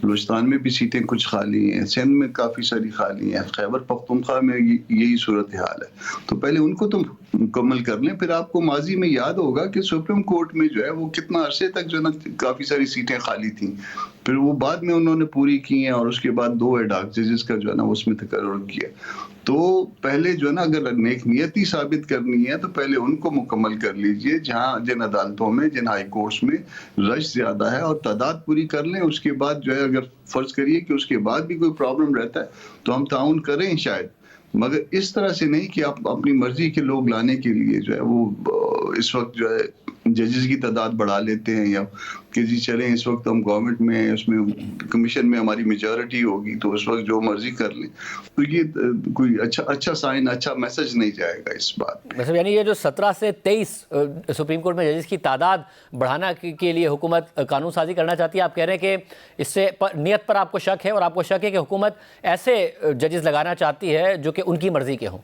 बलूचिस्तान में भी सीटें कुछ खाली हैं, सिंध में काफ़ी सारी खाली हैं, खैबर पख्तूनख्वा में यही सूरत हाल है। तो पहले उनको तो मुकम्मल कर लें। फिर आपको माजी में याद होगा कि सुप्रीम कोर्ट में जो है वो कितना अरसे तक जो है ना काफ़ी सारी सीटें खाली थी, फिर वो बाद में उन्होंने पूरी की हैं और उसके बाद 2 एडहॉक जजेस का जो है ना उसमें तकर्रुर किया। तो पहले जो है ना अगर नेक नियति साबित करनी है तो पहले उनको मुकम्मल कर लीजिए जहां जिन अदालतों में, जिन हाई कोर्ट्स में रश ज्यादा है, और तादाद पूरी कर लें। उसके बाद जो है अगर फर्ज करिए कि उसके बाद भी कोई प्रॉब्लम रहता है तो हम ताउन करें शायद, मगर इस तरह से नहीं कि आप अपनी मर्जी के लोग लाने के लिए जो है वो इस वक्त जो है जजेस की तादाद बढ़ा लेते हैं, या कि जी चलें इस वक्त हम गवर्नमेंट में उसमें कमीशन में हमारी मेजॉरिटी होगी तो उस वक्त जो मर्जी कर लें। तो ये कोई अच्छा साइन, अच्छा मैसेज नहीं जाएगा इस बात। मतलब यानी ये जो 17 से 23 सुप्रीम कोर्ट में जजेस की तादाद बढ़ाना के लिए हुकूमत कानून साजी करना चाहती है, आप कह रहे हैं कि इससे नीयत पर आपको शक है, और आपको शक है कि हुकूमत ऐसे जजेस लगाना चाहती है जो कि उनकी मर्जी के हों।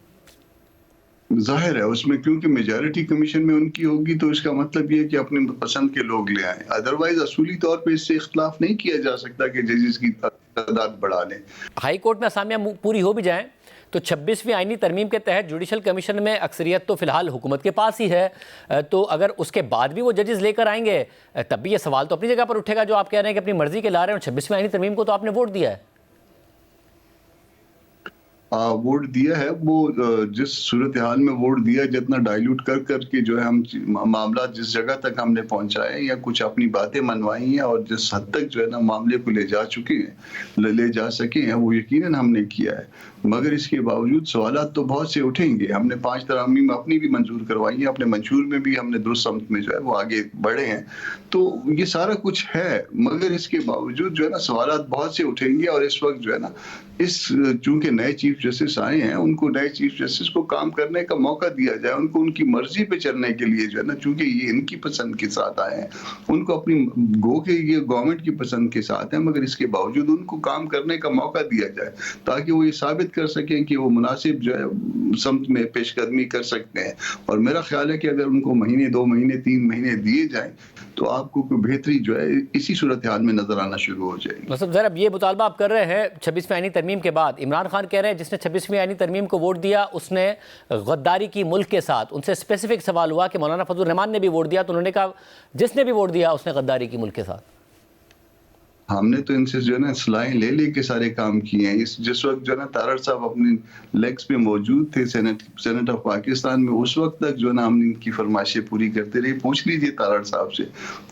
जाहिर है उसमें क्योंकि मेजॉरिटी कमीशन में उनकी होगी तो इसका मतलब ये है कि अपनी पसंद के लोग ले आए। अदरवाइज असूली तौर पे इससे इख्तलाफ नहीं किया जा सकता कि जजेस की तादाद बढ़ा लें। हाई कोर्ट में असामियां पूरी हो भी जाएं तो 26वीं आईनी तरमीम के तहत जुडिशल कमीशन में अक्सरियत तो फिलहाल हुकूमत के पास ही है, तो अगर उसके बाद भी वो जजेस लेकर आएंगे तब भी ये सवाल तो अपनी जगह पर उठेगा जो आप कह रहे हैं कि अपनी मर्जी के ला रहे हैं। 26वीं आईनी तरमीम को तो आपने वोट दिया है। वोट दिया है, वो जिस सूरत हाल में वोट दिया, जितना डाइल्यूट कर के जो है हम मामला जिस जगह तक हमने पहुंचाए या कुछ अपनी बातें मनवाई हैं और जिस हद तक जो है ना मामले को ले जा सके हैं वो यकीनन हमने किया है। मगर इसके बावजूद सवालात तो बहुत से उठेंगे। हमने 5 तरामीम अपनी भी मंजूर करवाई हैं, अपने मंशूर में भी हमने दुरुस्त समत में जो है वो आगे बढ़े हैं, तो ये सारा कुछ है। मगर इसके बावजूद जो है ना सवालात बहुत से उठेंगे, और इस वक्त जो है ना चूंकि नए चीफ जस्टिस आए हैं, उनको नए चीफ जस्टिस को काम करने का मौका दिया जाए, उनको उनकी मर्जी पे चलने के लिए जो है ना, चूंकि ये इनकी पसंद के साथ आए हैं, उनको अपनी गो के ये गवर्नमेंट की पसंद के साथ है, मगर इसके बावजूद उनको काम करने का मौका दिया जाए ताकि वो ये साबित कर सकें कि वो मुनासिब जो है समत में पेशकदमी कर सकते हैं। और मेरा ख्याल है कि अगर उनको महीने, 2 महीने, 3 महीने दिए जाएं तो आपको कोई बेहतरी जो है इसी सूरत हाल में नजर आना शुरू हो जाएगी। मतलब जरा ये मुतालबा आप कर रहे हैं 26वीं आईनी तरमीम के बाद। इमरान खान कह रहे हैं जिसने 26वीं आईनी तरमीम को वोट दिया उसने गद्दारी की मुल्क के साथ। उनसे स्पेसिफिक सवाल हुआ कि मौलाना फजल रहमान ने भी वोट दिया, तो उन्होंने कहा जिसने भी वोट दिया उसने गद्दारी की मुल्क के साथ। हमने तो इनसे जो है ना सलाहें ले के सारे काम किए हैं। जिस वक्त जो है ना तारड़ साहब अपनी लेग्स पे मौजूद थे सेनेट ऑफ पाकिस्तान में, उस वक्त तक जो है ना हमने इनकी फरमाइशें पूरी करते रहे। पूछ लीजिए तारड़ साहब से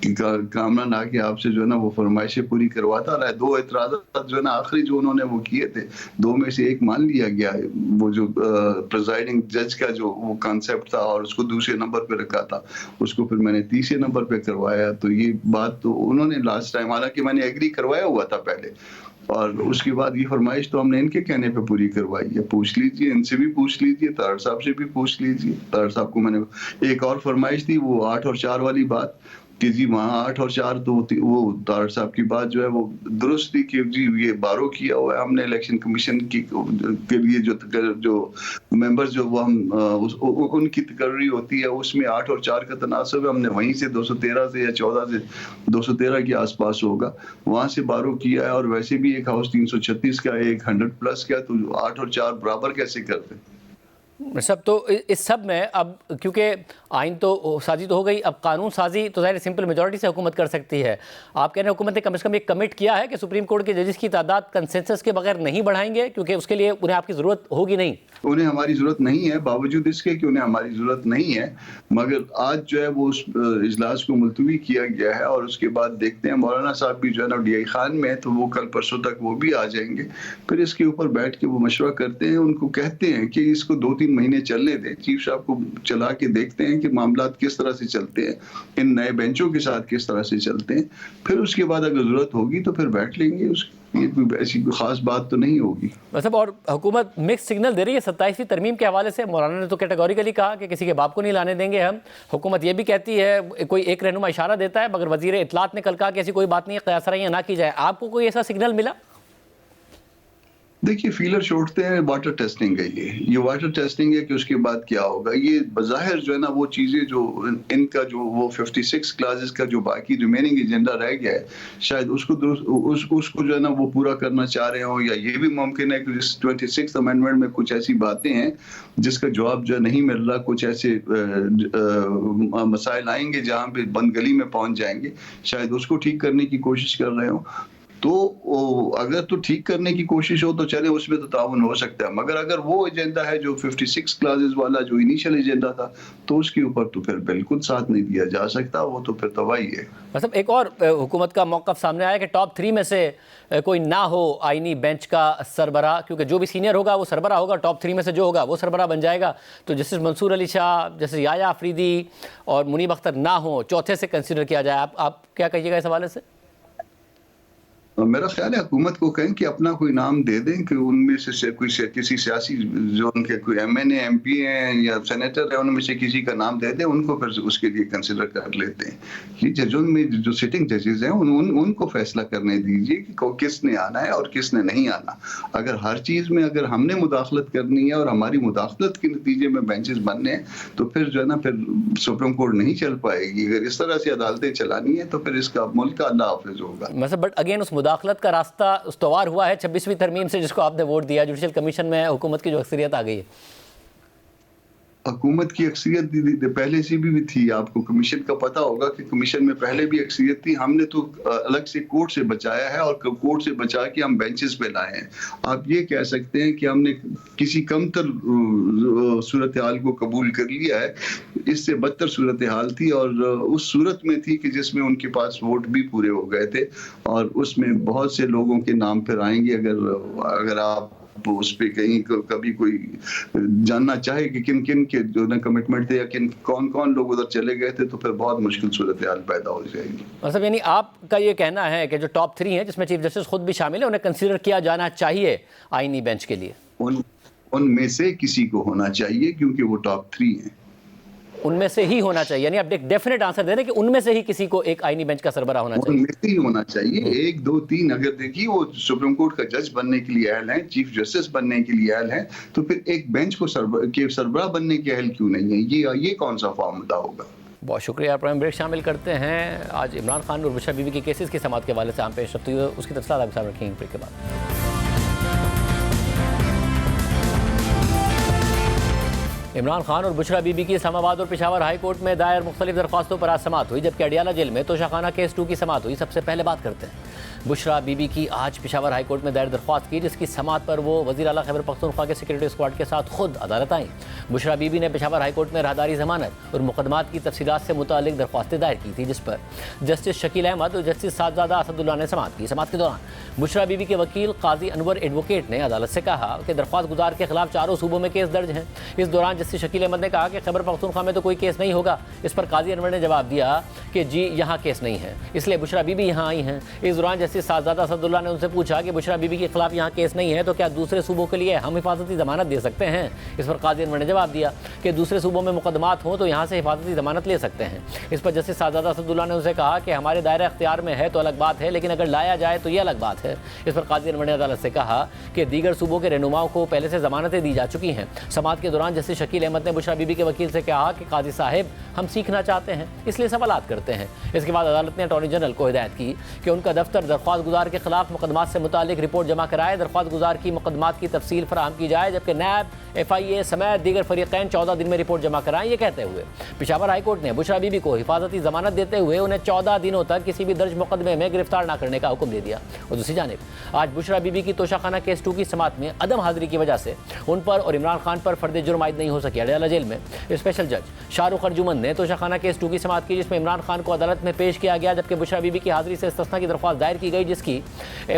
कि कामरान आके आपसे जो है ना वो फरमाइशें पूरी करवाता रहा है। 2 एतराज़ात जो है ना आखिरी जो उन्होंने वो किए थे, 2 में से एक मान लिया गया है, वो जो प्रिजाइडिंग जज का जो वो कॉन्सेप्ट था और उसको दूसरे नंबर पे रखा था, उसको फिर मैंने तीसरे नंबर पे करवाया। तो ये बात तो उन्होंने लास्ट टाइम, हालांकि मैंने एग्री करवाया हुआ था पहले, और उसके बाद ये फरमाइश तो हमने इनके कहने पे पूरी करवाई है। पूछ लीजिए, इनसे भी पूछ लीजिए, तारड़ साहब से भी पूछ लीजिए। तारड़ साहब को मैंने एक और फरमाइश दी, वो 8 और 4 वाली बात कि जी वहाँ 8 और 4 तो वो तारड़ साहब की बात जो है वो दुरुस्त थी कि जी ये बारो किया हुआ है हमने इलेक्शन कमीशन के लिए जो मेंबर्स जो वो हम उनकी तकर्री होती है उसमें 8 और 4 का तनासब है। हमने वहीं से 213 से या 14 से 213 के आसपास होगा, वहां से बारो किया है। और वैसे भी एक हाउस 336 का, एक 100+ का, तो 8 और 4 बराबर कैसे करते सब। तो इस सब में अब क्योंकि आइन तो साजी तो हो गई, अब कानून साजी तो ज़ाहिर सिंपल मेजॉरिटी से हुकूमत कर सकती है। आप कह रहे हैं हुकूमत ने कम से कम एक कमिट किया है कि सुप्रीम कोर्ट के जजेस की तादाद कंसेंसस के बगैर नहीं बढ़ाएंगे, क्योंकि उसके लिए उन्हें आपकी ज़रूरत होगी नहीं। उन्हें हमारी ज़रूरत नहीं है, बावजूद इसके कि उन्हें हमारी ज़रूरत नहीं है। मगर आज जो है वो उस इजलास को मुलतवी किया गया है, और उसके बाद देखते हैं मौलाना साहब भी जो है ना DI खान में है, तो वो कल परसों तक वो भी आ जाएंगे। फिर इसके ऊपर बैठ के वो मशवरा करते हैं, उनको कहते हैं कि इसको 2-3 2-3 महीने चलने दें, चीफ साहब को चला के देखते हैं कि मामला किस तरह से चलते हैं, इन नए बेंचों के साथ किस तरह से चलते हैं, फिर उसके बाद अगर जरूरत होगी तो फिर बैठ लेंगे। ये कोई ऐसी कोई खास बात तो नहीं होगी। मतलब और हुकूमत मिक्स सिग्नल दे रही है 27वीं तरमीम के हवाले से। मौलाना ने तो कैटेगोरिकली कहा कि किसी के बाप को नहीं लाने देंगे हम। हुकूमत ये भी कहती है, कोई एक रहनुमा इशारा देता है, मगर वजीर इत्तलात ने कल कहा कि ऐसी कोई बात नहीं है, क़यासराइयाँ ना की जाए। आपको कोई ऐसा सिग्नल मिला? देखिए, फीलर छोड़ते हैं वाटर टेस्टिंग के लिए। ये वाटर टेस्टिंग है कि उसके बाद क्या होगा। ये बज़ाहिर जो है ना वो चीज़ें जो इनका जो वो 56 क्लासेस का जो बाकी रिमेनिंग एजेंडा रह गया है, शायद उसको जो है ना वो पूरा करना चाह रहे हो, या ये भी मुमकिन है कि 26th अमेंडमेंट में कुछ ऐसी बातें हैं जिसका जवाब जो नहीं मिल रहा, कुछ ऐसे मसाइल आएंगे जहाँ पे बंद गली में पहुंच जाएंगे, शायद उसको ठीक करने की कोशिश कर रहे हो। तो अगर तो ठीक करने की कोशिश हो तो चले, उसमें तो ताउन हो सकता है, मगर अगर वो एजेंडा है जो 56 क्लासेस वाला जो इनिशियल एजेंडा था, तो उसके ऊपर तो फिर बिल्कुल साथ नहीं दिया जा सकता, वो तो फिर तबाही है। मतलब एक और हुकूमत का मौक़िफ़ सामने आया कि टॉप 3 में से कोई ना हो आईनी बेंच का सरबराह, क्योंकि जो भी सीनियर होगा वो सरबराह होगा, टॉप 3 में से जो होगा वो सरबराह बन जाएगा। तो जस्टिस मंसूर अली शाह, जस्टिस याया अफरीदी और मुनीब अख्तर ना हो, चौथे से कंसिडर किया जाए। आप क्या कहिएगा इस हवाले से? मेरा ख्याल है हुकूमत को कहें कि अपना कोई नाम दे दें कि उनमें से किसी सियासी जो उनके कोई MNA MP हैं या सेनेटर है, उनमें से किसी का नाम दे दें, उनको फिर उसके लिए कंसिडर कर लेते हैं। ये जजों में जो सिटिंग जजेस हैं उनको फैसला करने दीजिए कि किसने आना है और किसने नहीं आना। अगर हर चीज़ में अगर हमने मुदाखलत करनी है और हमारी मुदाखलत के नतीजे में बेंचेस बनने हैं, तो फिर जो है ना फिर सुप्रीम कोर्ट नहीं चल पाएगी। अगर इस तरह से अदालतें चलानी है तो फिर इसका मुल्क का अल्लाह हाफिज होगा। मतलब बट अगेन उस मुदाखलत का रास्ता उस्तवार हुआ है 26वीं तरमीम से, जिसको आपने वोट दिया। जुडिशल कमीशन में हुकूमत की जो अक्सरियत आ गई है, हुकूमत की अक्सरियत पहले से भी थी। आपको कमीशन का पता होगा कि कमीशन में पहले भी अक्सरियत थी। हमने तो अलग से कोर्ट से बचाया है और कोर्ट से बचा के हम बेंचेस पे लाए हैं। आप ये कह सकते हैं कि हमने किसी कमतर सूरत हाल को कबूल कर लिया है। इससे बदतर सूरत हाल थी और उस सूरत में थी कि जिसमें उनके पास वोट भी पूरे हो गए थे, और उसमें बहुत से लोगों के नाम फिर आएंगे। अगर आप उस पे कहीं कभी कोई जानना चाहे कि किन किन के जो ना कमिटमेंट थे या कौन कौन लोग उधर चले गए थे, तो फिर बहुत मुश्किल सूरत हाल पैदा हो जाएगी। मतलब यानी आपका ये कहना है कि जो टॉप 3 हैं, जिसमें चीफ जस्टिस खुद भी शामिल है, उन्हें कंसीडर किया जाना चाहिए आईनी बेंच के लिए? उनमें से किसी को होना चाहिए, क्योंकि वो टॉप 3 हैं। उनमें से ही होना चाहिए, यानी आप एक डेफिनेट आंसर दे रहे हैं कि उनमें से ही किसी को एक आईनी बेंच का सरबराह होना चाहिए? उनमें से ही होना चाहिए। 1 2 3 अगर देखिए वो सुप्रीम कोर्ट का जज बनने के लिए अहल हैं, चीफ जस्टिस बनने के लिए अहल हैं, तो फिर एक बेंच को सरबराह बनने के अहल क्यों नहीं है? ये कौन सा फॉर्मूला होगा? बहुत शुक्रिया। प्रोग्राम ब्रेक शामिल करते हैं। आज इमरान खान और बुशरा बीबी के केसेस की समाअत के हवाले से आम पेश रखते हुए उसकी तफसीलात आपके सामने रखेंगे ब्रेक के बाद। इमरान खान और बुशरा बीबी की इस्लामाबाद और पेशावर हाई कोर्ट में दायर मुख्तलिफ दरख्वास्तों पर आज समाअत हुई, जबकि अडियाला जेल में तोशाखाना केस 2 की समाअत हुई। सबसे पहले बात करते हैं बुशरा बीबी की आज पेशावर हाई कोर्ट में दायर दरख्वास्त की, जिसकी समाअत पर वो वज़ीर आला खैबर पख्तूनख्वा के सिक्योरिटी स्क्वाड के साथ खुद अदालत आईं। बुशरा बीबी ने पेशावर हाई कोर्ट में राहदारी जमानत और मुकदमात की तफसीलात से मुतालिक दरख्वास्तें दायर की थी, जिस पर जस्टिस शकील अहमद और जस्टिस साहबजादा असदुल्ला ने समाअत की। समाअत के दौरान बुशरा बीबी के वकील काजी अनवर एडवोकेट ने अदालत से कहा कि दरख्वास्त गुजार के खिलाफ 4 सूबों में केस दर्ज हैं। इस दौरान जस्टिस शकील अहमद ने कहा कि खैबर पख्तूनख्वा में तो कोई केस नहीं होगा। इस पर काजी अनवर ने जवाब दिया कि जी यहाँ केस नहीं है, इसलिए बुशरा बीबी यहाँ आई हैं। इस दौरान जस्टिस साहबजादा असदुल्ला ने उनसे पूछा कि बुशरा बीबी के खिलाफ यहाँ केस नहीं है तो क्या दूसरे सूबों के लिए हम हिफाजती जमानत दे सकते हैं? इस पर काजी अनवर ने जवाब दिया कि दूसरे सूबों में मुकदमात हों तो यहाँ से हिफाजती जमानत ले सकते हैं। इस पर जस्टिस साहबजादा असदुल्ला ने उनसे कहा कि हमारे दायरा अख्तियार में है तो अलग बात है, लेकिन अगर लाया जाए तो यह अलग बात है। इस पर काजी अनवर ने अदालत से कहा कि दीगर सूबों के रहनुमाओं को पहले से जमानतें दी जा चुकी हैं। समाअत के दौरान जस्टिस शकील अहमद ने बुशरा बीबी के वकील से कहा कि काजी साहब हम सीखना चाहते हैं, इसलिए सवालात करते हैं। इसके बाद अदालत ने अटॉर्नी जनरल को हिदायत की कि उनका दफ्तर दरख्वास्त गुजार के खिलाफ मुकदमात से मुतालिक रिपोर्ट जमा कराए, दरख्वास्त गुजार की मुकदमात की तफसील फराहम की जाए, जबकि नैब FIA समेत दीगर फरीक़ैन 14 दिन में रिपोर्ट जमा कराएं। ये कहते हुए पेशावर हाई कोर्ट ने बुशरा बीबी को हिफाजती जमानत देते हुए उन्हें 14 दिनों तक किसी भी दर्ज मुकदमे में गिरफ्तार न करने का हुक्म दे दिया। और दूसरी जानिब आज बुशरा बीबी की तोशाखाना केस 2 की समाअत में अदम हाजिरी की वजह से उन पर और इमरान खान पर फर्द जुर्म आयद नहीं हो सकी। अडियाला जेल में स्पेशल जज शाहरुख अर्जुमन ने तोशाखाना केस 2 की समाअत की, जिसमें इमरान खान को अदालत में पेश किया गया, जबकि बुशरा बीबी की हाजिरी से इस्तिस्ना की दरख्वास्त दायर की की गई, जिसकी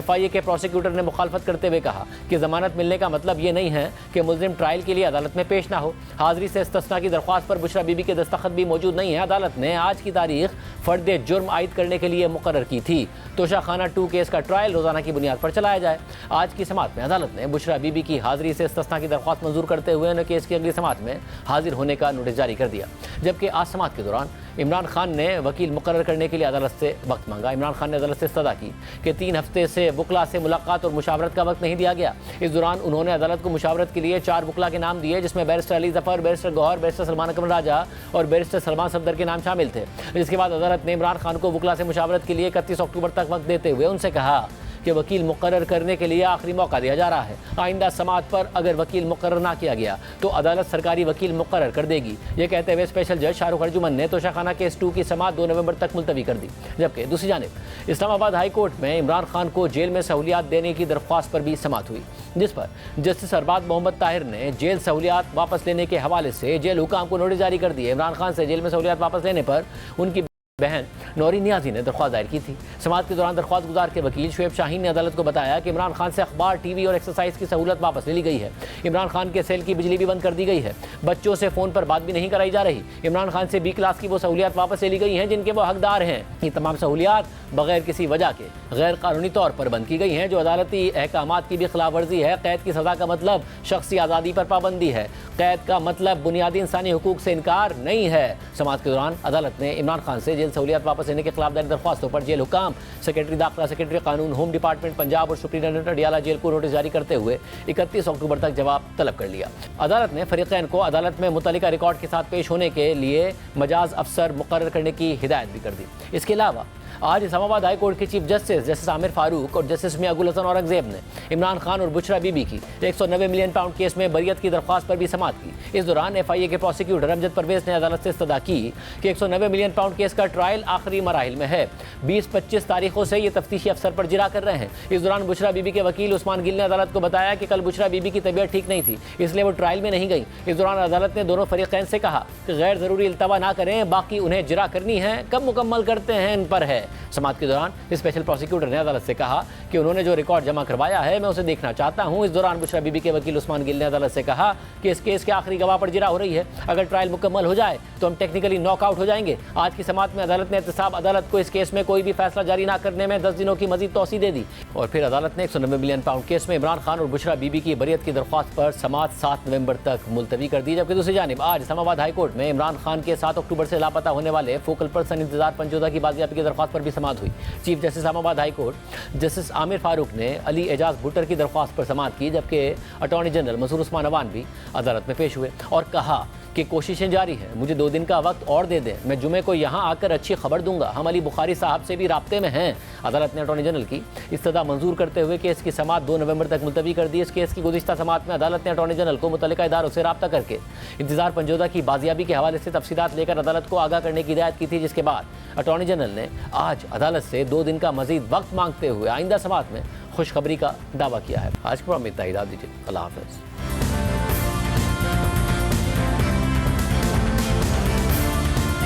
FIA के प्रोसिक्यूटर ने मुखालफत करते हुए कहा कि जमानत मिलने का मतलब ये नहीं है कि मुलजिम ट्रायल के लिए अदालत में पेश ना हो। हाजिरी से इस्तिस्ना की दरख्वास्त पर बुशरा बीबी के दस्तखत भी मौजूद नहीं है। अदालत ने आज की तारीख फर्द जुर्म आयद करने के लिए मुकर्रर की थी। तोशाखाना 2 केस का ट्रायल रोजाना की बुनियाद पर चलाया जाए। आज की समाअत में अदालत ने बुशरा बीबी की हाजिरी से इस्तिस्ना की दरख्वास्त मंजूर करते हुए उन्हें केस की अगली समाअत में हाजिर होने का नोटिस जारी कर दिया। जबकि आज समाअत के दौरान इमरान खान ने वकील मुकर्रर करने के लिए अदालत से वक्त मांगा। इमरान खान ने अदालत से इस्तदा की कि 3 हफ्ते से वकला से मुलाकात और मुशावरत का वक्त नहीं दिया गया। इस दौरान उन्होंने अदालत को मुशावरत के लिए 4 वकला के नाम दिए, जिसमें barrister Ali Zafar, barrister Gohar, barrister Salman Akmal Raja और बैरिस्टर सलमान सफदर के नाम शामिल थे। जिसके बाद अदालत ने इमरान खान को वकला से मुशावरत के लिए 31 अक्टूबर तक वक्त देते हुए उनसे कहा कि वकील मुकर्रर करने के लिए आखिरी मौका दिया जा रहा है। आइंदा समाअत पर अगर वकील मुकर्रर ना किया गया तो अदालत सरकारी वकील मुकर्रर कर देगी। ये कहते हुए स्पेशल जज शाहरुख अर्जुमन ने तोशाखाना केस 2 की समाअत 2 नवंबर तक मुलतवी कर दी। जबकि दूसरी जानिब इस्लामाबाद हाई कोर्ट में इमरान खान को जेल में सहूलियात देने की दरख्वास्त पर भी समाअत हुई, जिस पर जस्टिस अरबाज मोहम्मद ताहिर ने जेल सहूलियात वापस लेने के हवाले से जेल हुकाम को नोटिस जारी कर दिए। इमरान खान से जेल में सहूलियात वापस लेने पर उनकी बहन नौरी नियाजी ने दरख्वास्त दायर की थी। समाअत के दौरान दरख्वास्त गुजार के वकील शुएब शाहीन ने अदालत को बताया कि इमरान खान से अखबार, टीवी और एक्सरसाइज की सहूलत वापस ले ली गई है। इमरान खान के सेल की बिजली भी बंद कर दी गई है। बच्चों से फ़ोन पर बात भी नहीं कराई जा रही। इमरान खान से B क्लास की वो सहूलियात वापस ले ली गई हैं जिनके वो हकदार हैं। ये तमाम सहूलियात बगैर किसी वजह के गैर कानूनी तौर पर बंद की गई हैं, जो अदालती अहकामात की भी खिलाफ वर्जी है। कैद की सज़ा का मतलब शख्सी आज़ादी पर पाबंदी है। कैद का मतलब बुनियादी इंसानी हुकूक से इनकार नहीं है। समाअत के दौरान अदालत ने इमरान खान से जेल सहूलियात वापस लेने के खिलाफ दायर दरख्वास्तों पर जेल हुकाम, सेक्रेटरी दाखिला, सेक्रेटरी कानून, होम डिपार्टमेंट पंजाब और सुप्रीटेंडेंट अडियाला जेल को नोटिस जारी करते हुए 31 अक्टूबर तक जवाब तलब कर लिया। अदालत ने फरीकैन को अदालत में मुतल्लिका रिकॉर्ड के साथ पेश होने के लिए मजाज अफसर मुकर्रर करने की हिदायत भी कर दी। इसके अलावा आज इस्लामाबाद हाई कोर्ट के चीफ जस्टिस आमिर फारूक और जस्टिस मियां गुल हसन औरंगजेब ने इमरान खान और बुशरा बीबी की 190 मिलियन पाउंड केस में बरियत की दरख्वास्त पर भी समाअत की। इस दौरान FIA के प्रोसिक्यूटर अमजद परवेज ने अदालत से इस्तदा की कि 190 मिलियन पाउंड केस का ट्रायल आखिरी मराहिल में है। 20-25 तारीखों से ये तफ्तीशी अफसर पर जिरा कर रहे हैं। इस दौरान बुशरा बीबी के वकील उस्मान गिल ने अदालत को बताया कि कल बुशरा बीबी की तबीयत ठीक नहीं थी, इसलिए वो ट्रायल में नहीं गई। इस दौरान अदालत ने दोनों फरीकैन से कहा कि गैर ज़रूरी इल्तवा ना करें, बाकी उन्हें जिरा करनी है, कब मुकम्मल करते हैं इन पर है। समाअत के दौरान स्पेशल प्रोसिक्यूटर ने अदालत से कहा कि उन्होंने जो रिकॉर्ड जमा करवाया है मैं उसे देखना चाहता हूं। इस दौरान बुशरा बीबी के वकील उस्मान गिल ने अदालत से कहा कि इस केस के आखिरी गवाह पर जिरा हो रही है। अगर ट्रायल मुकम्मल हो जाए तो हम टेक्निकली नॉकआउट हो जाएंगे। आज की समाअत में अदालत ने एहतसाब अदालत को इस केस में कोई भी फैसला जारी न करने में 10 दिनों की मजीद तौसी दे दी। और फिर अदालत ने 190 मिलियन पाउंड केस में इमरान खान और बुशरा बीबी की बरियत की दरख्वास्त पर समाअत 7 नवंबर तक मुलतवी कर दी। जबकि दूसरी जानिब आज इस्लामाबाद हाई कोर्ट में इमरान खान के 7 अक्टूबर से लापता होने वाले फोकल पर्सन इंतजार पंजोदा की बाजियाबी की दरख्वास्त पर भी समाअत हुई। Chief justice Islamabad high court justice Aamir Farooq ने अली एजाज भुट्टर की दरख्वास्त पर समाअत की, जबकि अटॉर्नी जनरल मसूर उस्मान अवान भी अदालत में पेश हुए और कहा कि कोशिशें जारी हैं, मुझे 2 दिन का वक्त और दे दें, मैं जुमे को यहाँ आकर अच्छी खबर दूंगा। हम अली बुखारी साहब से भी राब्ते में हैं। अदालत ने अटॉर्नी जनरल की इस्तदा मंजूर करते हुए केस की समाअत 2 नवंबर तक मुलतवी कर दी। इस केस की गुज़िश्ता समाअत में अदालत ने अटॉर्नी जनरल को मुतल्लिका इदारों से रब्ता करके इंतजार पंजोदा की बाजियाबी के हवाले से तफसीलात लेकर अदालत को आगाह करने की हिदायत की थी, जिसके बाद अटॉर्नी जनरल ने आज अदालत से 2 दिन का मजीद वक्त मांगते हुए आइंदा समाअत में खुशखबरी का दावा किया है। आज के प्रोग्राम में इतना ही। दीजिए। अल्लाह हाफ़िज़।